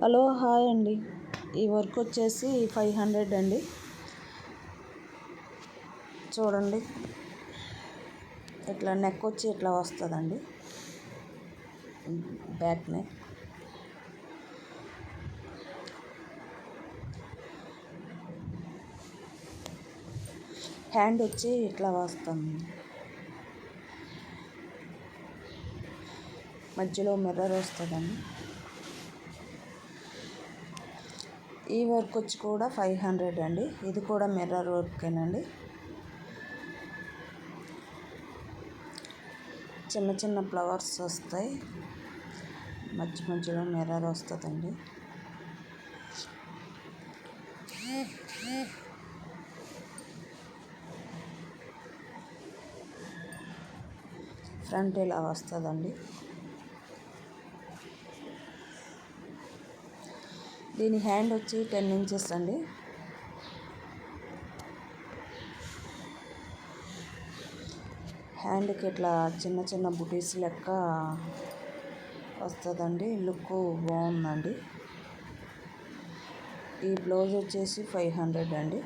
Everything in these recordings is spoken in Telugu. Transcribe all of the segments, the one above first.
హలో హాయ్ అండి. ఈ వర్క్ వచ్చేసి 500 అండి. చూడండి, ఇట్లా నెక్ వచ్చి ఇట్లా వస్తుందండి. బ్యాక్ నెక్ హ్యాండ్ వచ్చి ఇట్లా వస్తుంది. మధ్యలో మిర్రర్ వస్తుందండి. ఈ వర్క్ వచ్చి కూడా 500 అండి. ఇది కూడా మిర్రర్ వర్కేనండి. చిన్న చిన్న ఫ్లవర్స్ వస్తాయి, మధ్యలో మిర్రర్ వస్తుందండి. ఫ్రంట్ ఇలా వస్తుందండి. దీని హ్యాండ్ వచ్చి 10 ఇంచెస్ అండి. హ్యాండ్కి ఇట్లా చిన్న చిన్న బుటీస్ లెక్క వస్తుందండి. లుక్ బాగుందండి. ఈ బ్లౌజ్ వచ్చేసి 500 అండి.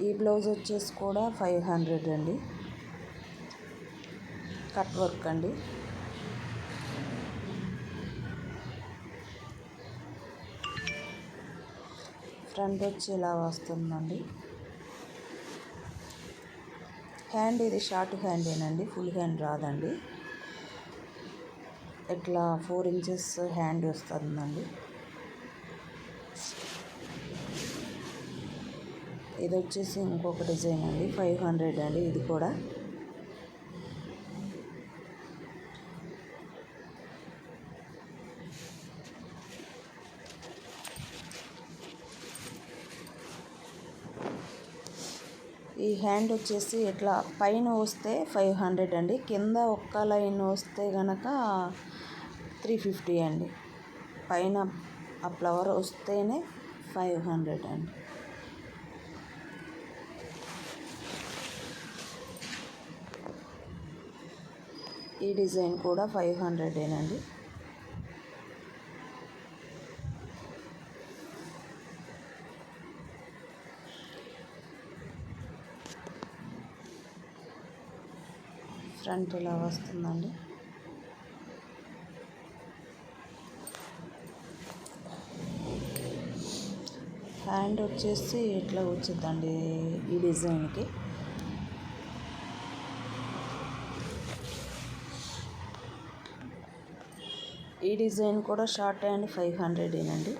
ఈ బ్లౌజ్ వచ్చేసి కూడా 500 అండి. కట్ వర్క్ అండి. ఫ్రంట్ వచ్చి ఇలా వస్తుందండి. హ్యాండ్ ఇది షార్ట్ హ్యాండేనండి, ఫుల్ హ్యాండ్ రాదండి. ఇట్లా 4 ఇంచెస్ హ్యాండ్ వస్తుందండి. ఇది వచ్చేసి ఇంకొక డిజైన్ అండి. 500 అండి. ఇది కూడా ఈ హ్యాండ్ వచ్చేసి ఇట్లా పైన వస్తే 500 అండి. కింద ఒక్క లైన్ వస్తే కనుక 350 అండి. పైన ఆ ఫ్లవర్ వస్తేనే 500 అండి. ఈ డిజైన్ కూడా 500 అండి. ఫ్రంట్ ఇలా వస్తుందండి. హ్యాండ్ వచ్చేసి ఇట్లా వచ్చిందండి ఈ డిజైన్కి. ఈ డిజైన్ కూడా షార్ట్ హ్యాండ్ 500 అండి.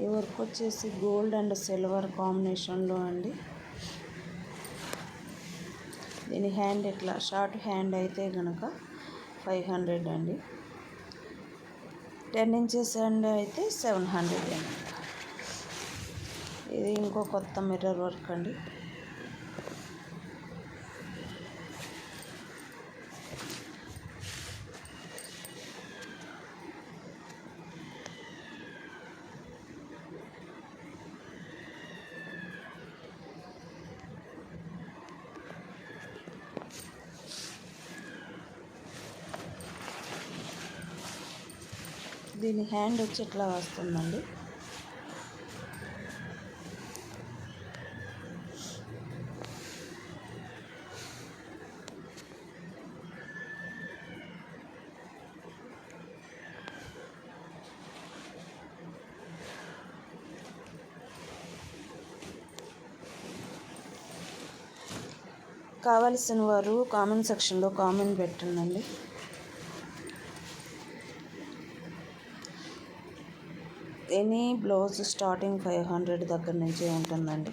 ఈ వర్క్ వచ్చేసి గోల్డ్ అండ్ సిల్వర్ కాంబినేషన్లో అండి. దీని హ్యాండ్ ఇట్లా షార్ట్ హ్యాండ్ అయితే కనుక 500 అండి. 10 ఇంచెస్ హ్యాండ్ అయితే 700 అండి. ఇది ఇంకో కొత్త మిర్రర్ వర్క్ అండి. దీని హ్యాండ్ వచ్చి ఇట్లా వస్తుందండి. కావలసిన వారు కామెంట్ సెక్షన్లో కామెంట్ పెట్టండి. ఎనీ బ్లౌజ్ స్టార్టింగ్ 500 దగ్గర నుంచి ఉంటుందండి.